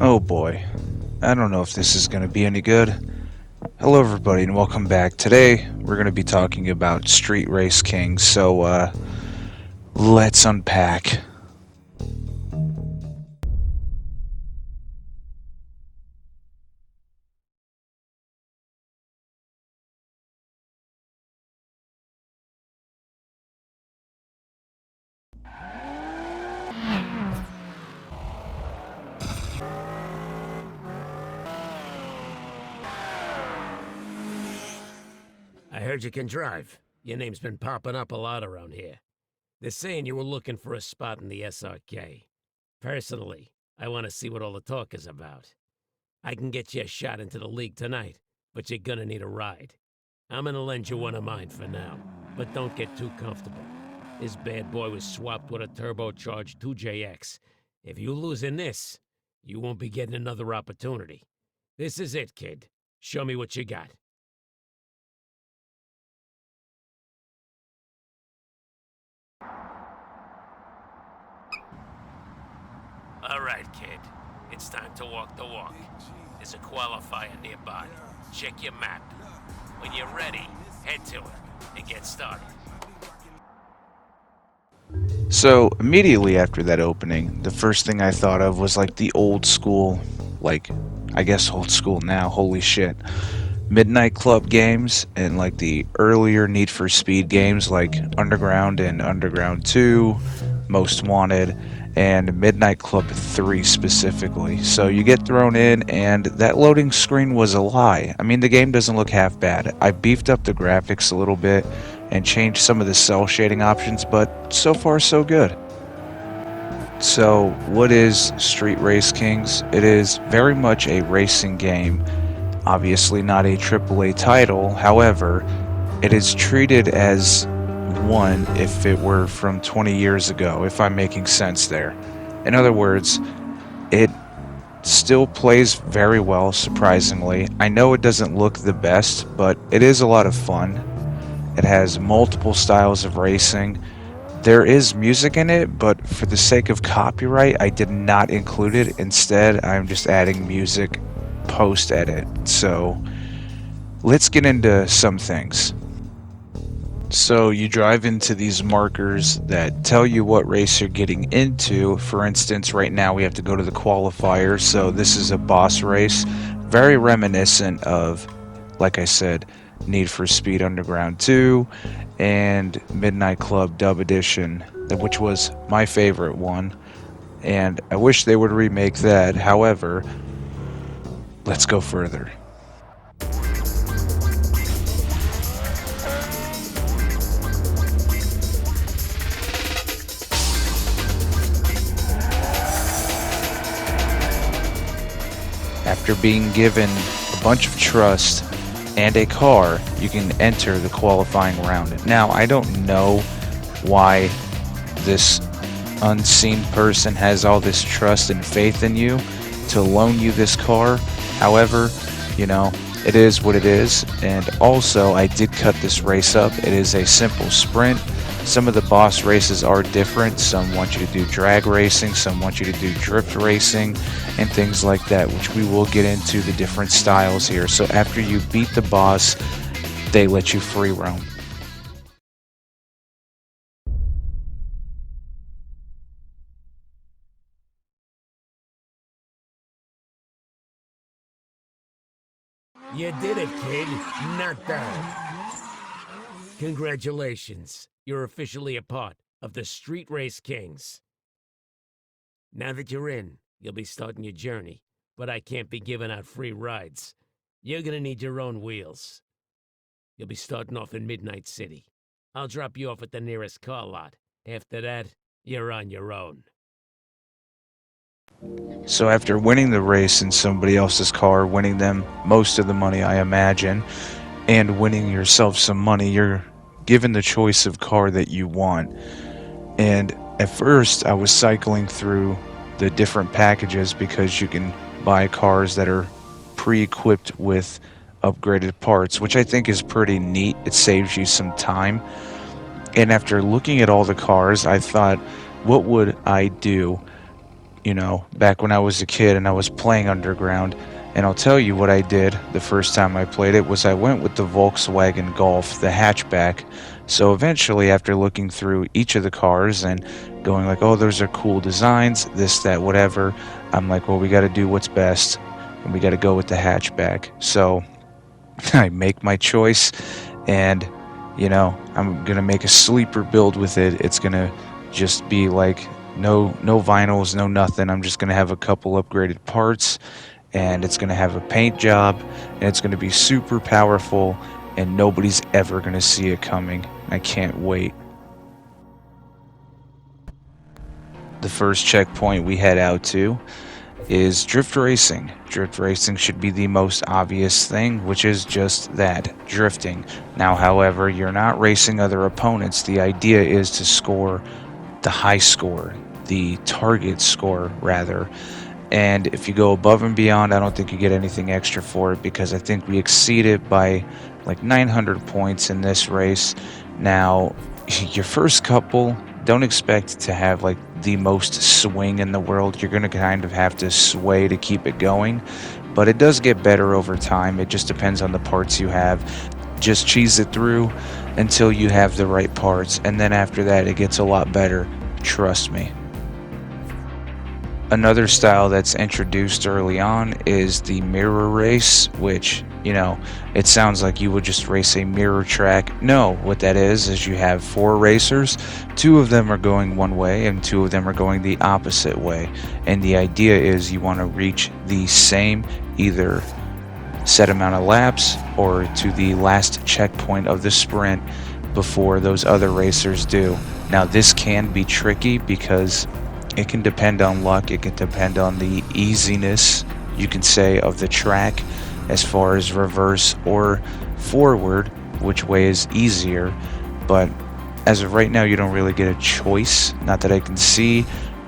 Oh boy, I don't know if this is going to be any good. Hello, everybody, and welcome back. Today, we're going to be talking about Street Race Kings, so, let's unpack. I heard you can drive. Your name's been popping up a lot around here. They're saying you were looking for a spot in the SRK. Personally, I want to see what all the talk is about. I can get you a shot into the league tonight, but you're gonna need a ride. I'm gonna lend you one of mine for now, but don't get too comfortable. This bad boy was swapped with a turbocharged 2JX. If you lose in this, you won't be getting another opportunity. This is it, kid. Show me what you got. All right, kid. It's time to walk the walk. There's a qualifier nearby. Check your map. When you're ready, head to it and get started. So, immediately after that opening, the first thing I thought of was like the old school, like, I guess old school now, holy shit. Midnight Club games and like the earlier Need for Speed games like Underground and Underground 2, Most Wanted, and Midnight Club 3 specifically. So you get thrown in, and that loading screen was a lie. I mean, the game doesn't look half bad. I beefed up the graphics a little bit and changed some of the cell shading options, but so far so good. So, what is Street Race Kings? It is very much a racing game. Obviously not a AAA title, however, it is treated as one if it were from 20 years ago, if I'm making sense there. In other words, it still plays very well, surprisingly. I know it doesn't look the best, but it is a lot of fun. It has multiple styles of racing. There is music in it, but for the sake of copyright, I did not include it. Instead, I'm just adding music post-edit. So, let's get into some things. So you drive into these markers that tell you what race you're getting into. For instance, right now we have to go to the qualifier, so this is a boss race. Very reminiscent of, like I said, Need for Speed Underground 2 and Midnight Club Dub Edition, which was my favorite one. And I wish they would remake that. However, let's go further. After being given a bunch of trust and a car, you can enter the qualifying round. Now, I don't know why this unseen person has all this trust and faith in you to loan you this car. However, it is what it is. And also, I did cut this race up. It is a simple sprint. Some of the boss races are different. Some want you to do drag racing, some want you to do drift racing, and things like that, which we will get into the different styles here. So after you beat the boss, they let you free roam. You did it, kid. Not bad. Congratulations. You're officially a part of the Street Race Kings. Now that you're in, you'll be starting your journey, but I can't be giving out free rides. You're gonna need your own wheels. You'll be starting off in Midnight City. I'll drop you off at the nearest car lot. After that, you're on your own. So after winning the race in somebody else's car, winning them most of the money, I imagine, and winning yourself some money, you're given the choice of car that you want. And at first, I was cycling through the different packages because you can buy cars that are pre-equipped with upgraded parts, which I think is pretty neat. It saves you some time. And after looking at all the cars, I thought, what would I do back when I was a kid and I was playing Underground. And I'll tell you what I did the first time I played it was I went with the Volkswagen Golf, the hatchback. So eventually, after looking through each of the cars and going like, oh, those are cool designs, this, that, whatever, I'm like, well, we got to do what's best and we got to go with the hatchback. So I make my choice, and I'm gonna make a sleeper build with it. It's gonna just be like no vinyls, no nothing. I'm just gonna have a couple upgraded parts, and it's gonna have a paint job, and it's gonna be super powerful, and nobody's ever gonna see it coming. I can't wait. The first checkpoint we head out to is drift racing. Drift racing should be the most obvious thing, which is just that, drifting. Now, however, you're not racing other opponents. The idea is to score the high score, the target score, rather. And if you go above and beyond, I don't think you get anything extra for it, because I think we exceeded by like 900 points in this race. Now, your first couple, don't expect to have like the most swing in the world. You're going to kind of have to sway to keep it going, but it does get better over time. It just depends on the parts you have. Just cheese it through until you have the right parts, and then after that it gets a lot better, trust me. Another style that's introduced early on is the mirror race, which, it sounds like you would just race a mirror track. No, what that is you have 4 racers. 2 of them are going one way and 2 of them are going the opposite way. And the idea is you want to reach the same either set amount of laps or to the last checkpoint of the sprint before those other racers do. Now, this can be tricky because it can depend on luck. It can depend on the easiness, you can say, of the track as far as reverse or forward, which way is easier. But as of right now, you don't really get a choice, not that I can see,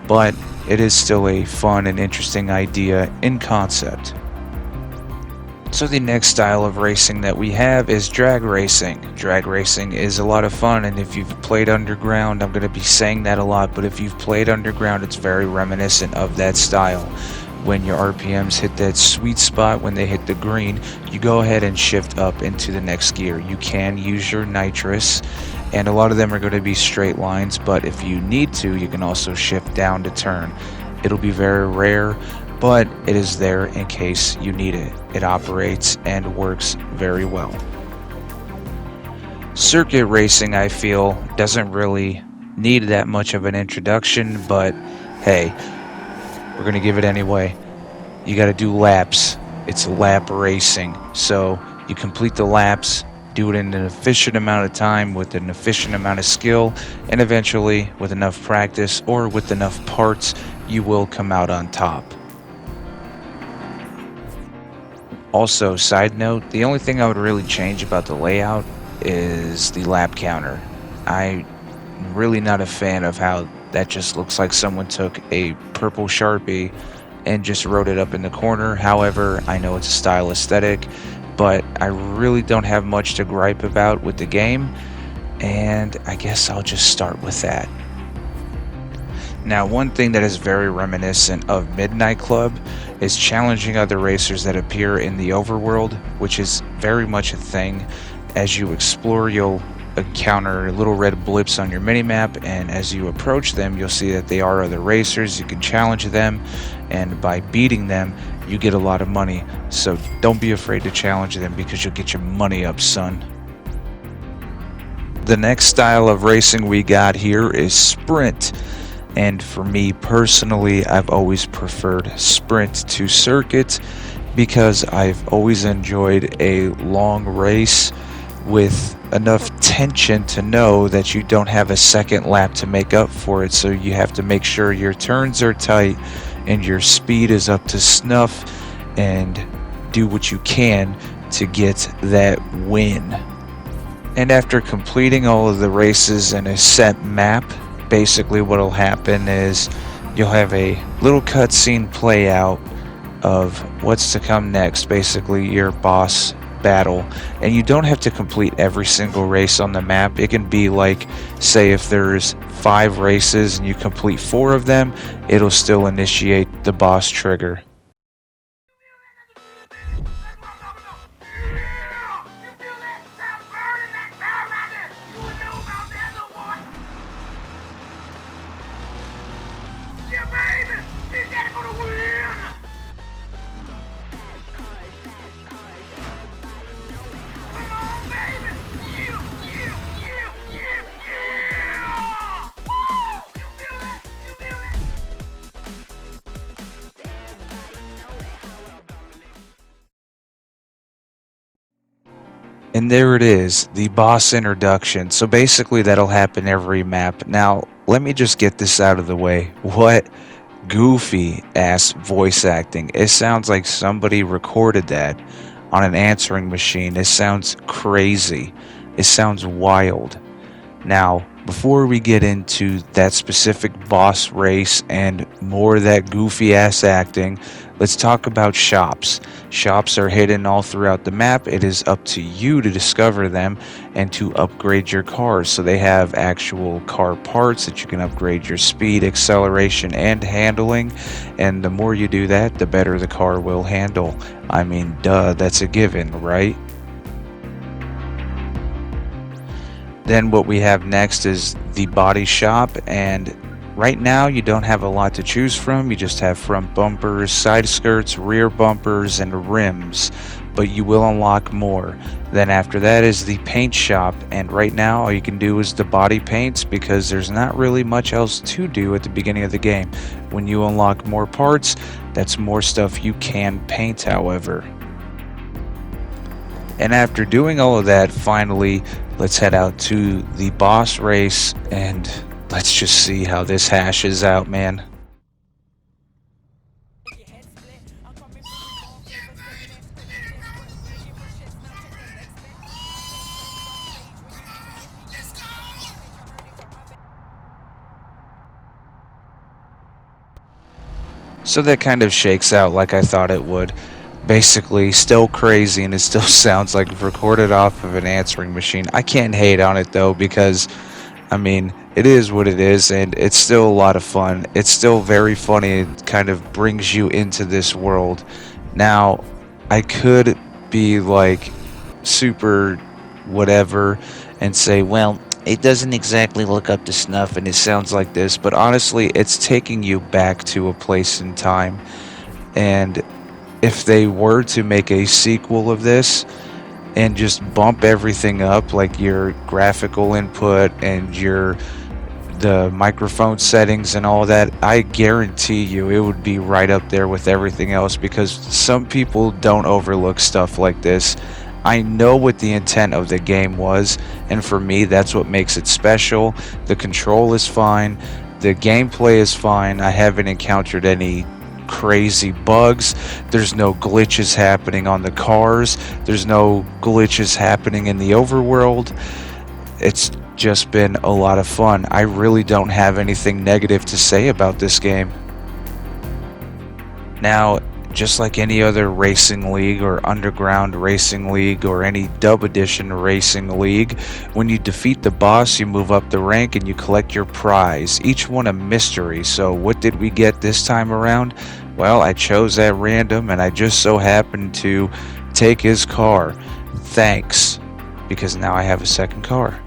but it is still a fun and interesting idea in concept. So the next style of racing that we have is drag racing. Drag racing is a lot of fun, and if you've played Underground, I'm going to be saying that a lot, but if you've played Underground, it's very reminiscent of that style. When your RPMs hit that sweet spot, when they hit the green, you go ahead and shift up into the next gear. You can use your nitrous, and a lot of them are going to be straight lines, but if you need to, you can also shift down to turn. It'll be very rare, but it is there in case you need it. It operates and works very well. Circuit racing, I feel, doesn't really need that much of an introduction, but hey, we're going to give it anyway. You got to do laps. It's lap racing. So you complete the laps, do it in an efficient amount of time with an efficient amount of skill, and eventually, with enough practice or with enough parts, you will come out on top. Also, side note, the only thing I would really change about the layout is the lap counter. I'm really not a fan of how that just looks like someone took a purple Sharpie and just wrote it up in the corner. However, I know it's a style aesthetic, but I really don't have much to gripe about with the game, and I guess I'll just start with that. Now, one thing that is very reminiscent of Midnight Club is challenging other racers that appear in the overworld, which is very much a thing. As you explore, you'll encounter little red blips on your minimap, and as you approach them, you'll see that they are other racers. You can challenge them, and by beating them, you get a lot of money. So don't be afraid to challenge them, because you'll get your money up, son. The next style of racing we got here is sprint. And for me personally, I've always preferred sprint to circuit because I've always enjoyed a long race with enough tension to know that you don't have a second lap to make up for it. So you have to make sure your turns are tight and your speed is up to snuff, and do what you can to get that win. And after completing all of the races in a set map, basically what'll happen is you'll have a little cutscene play out of what's to come next. Basically, your boss battle, and you don't have to complete every single race on the map. It can be like, say if there's 5 races and you complete 4 of them, it'll still initiate the boss trigger. And there it is, the boss introduction. So basically that'll happen every map. Now, let me just get this out of the way. What goofy ass voice acting. It sounds like somebody recorded that on an answering machine. It sounds crazy. It sounds wild. Now, before we get into that specific boss race and more of that goofy ass acting, let's talk about shops. Shops are hidden all throughout the map. It is up to you to discover them and to upgrade your cars. So they have actual car parts that you can upgrade your speed, acceleration, and handling. And the more you do that, the better the car will handle. I mean, duh, that's a given, right? Then what we have next is the body shop, and right now you don't have a lot to choose from. You just have front bumpers, side skirts, rear bumpers, and rims, but you will unlock more. Then after that is the paint shop, and right now all you can do is the body paints because there's not really much else to do at the beginning of the game. When you unlock more parts, that's more stuff you can paint, however. And after doing all of that, finally, let's head out to the boss race and let's just see how this hashes out, man. So that kind of shakes out like I thought it would. Basically, still crazy, and it still sounds like recorded off of an answering machine. I can't hate on it though, because I mean, it is what it is, and it's still a lot of fun. It's still very funny. It kind of brings you into this world. Now, I could be like super whatever and say, well, it doesn't exactly look up to snuff and it sounds like this, but honestly, it's taking you back to a place in time. And if they were to make a sequel of this and just bump everything up, like your graphical input and the microphone settings and all that, I guarantee you it would be right up there with everything else, because some people don't overlook stuff like this. I know what the intent of the game was, and for me that's what makes it special. The control is fine, the gameplay is fine. I haven't encountered any crazy bugs. There's no glitches happening on the cars. There's no glitches happening in the overworld. It's just been a lot of fun. I really don't have anything negative to say about this game. Now, just like any other racing league or underground racing league or any dub edition racing league, when you defeat the boss, you move up the rank and you collect your prize, each one a mystery. So what did we get this time around? Well, I chose at random and I just so happened to take his car. Thanks, because now I have a second car.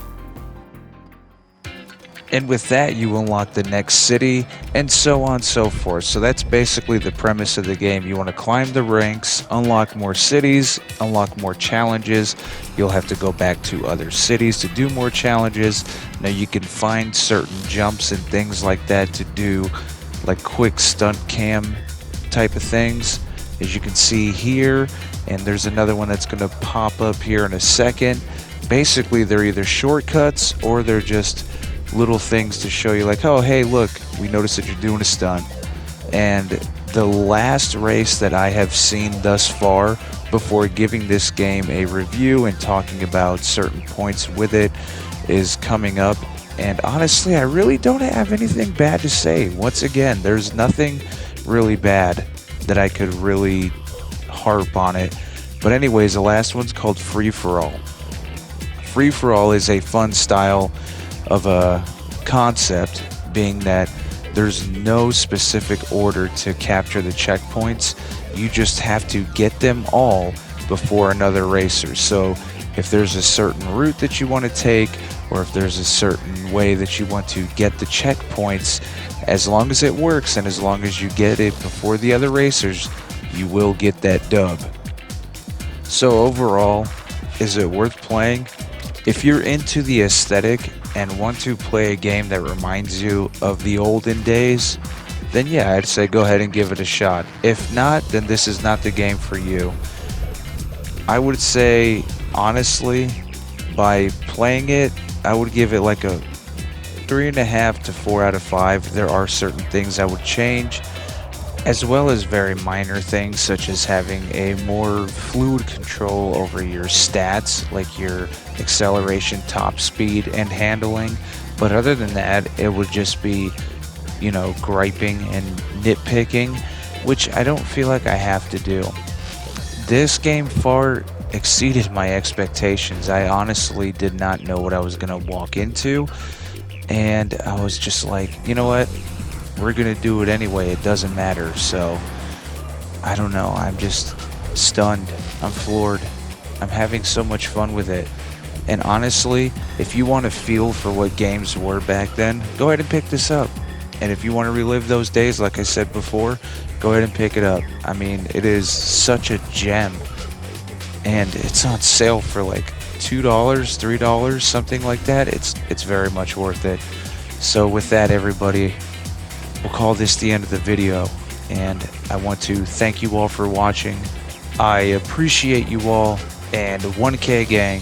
And with that, you unlock the next city, and so on and so forth. So that's basically the premise of the game. You want to climb the ranks, unlock more cities, unlock more challenges. You'll have to go back to other cities to do more challenges. Now you can find certain jumps and things like that to do, like quick stunt cam type of things, as you can see here. And there's another one that's going to pop up here in a second. Basically, they're either shortcuts or they're just little things to show you, like, oh hey, look, we noticed that you're doing a stunt. And the last race that I have seen thus far before giving this game a review and talking about certain points with it is coming up, and honestly I really don't have anything bad to say. Once again, there's nothing really bad that I could really harp on it. But anyways, the last one's called Free For All. Free For All is a fun style of a concept, being that there's no specific order to capture the checkpoints. You just have to get them all before another racer. So if there's a certain route that you want to take, or if there's a certain way that you want to get the checkpoints, as long as it works and as long as you get it before the other racers, you will get that dub. So overall, is it worth playing? If you're into the aesthetic and want to play a game that reminds you of the olden days, then yeah, I'd say go ahead and give it a shot. If not, then this is not the game for you. I would say, honestly, by playing it, I would give it like a 3.5 to 4 out of 5. There are certain things I would change, as well as very minor things such as having a more fluid control over your stats, like your acceleration, top speed, and handling. But other than that, it would just be, griping and nitpicking, which I don't feel like I have to do. This game far exceeded my expectations. I honestly did not know what I was going to walk into, and I was just like, you know what? We're gonna do it anyway, it doesn't matter. So I don't know, I'm just stunned, I'm floored, I'm having so much fun with it. And honestly, if you want to feel for what games were back then, go ahead and pick this up. And if you want to relive those days, like I said before, go ahead and pick it up. I mean, it is such a gem, and it's on sale for like $2, $3, something like that. It's very much worth it. So with that, everybody, we'll call this the end of the video, and I want to thank you all for watching. I appreciate you all, and 1K gang,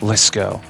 let's go.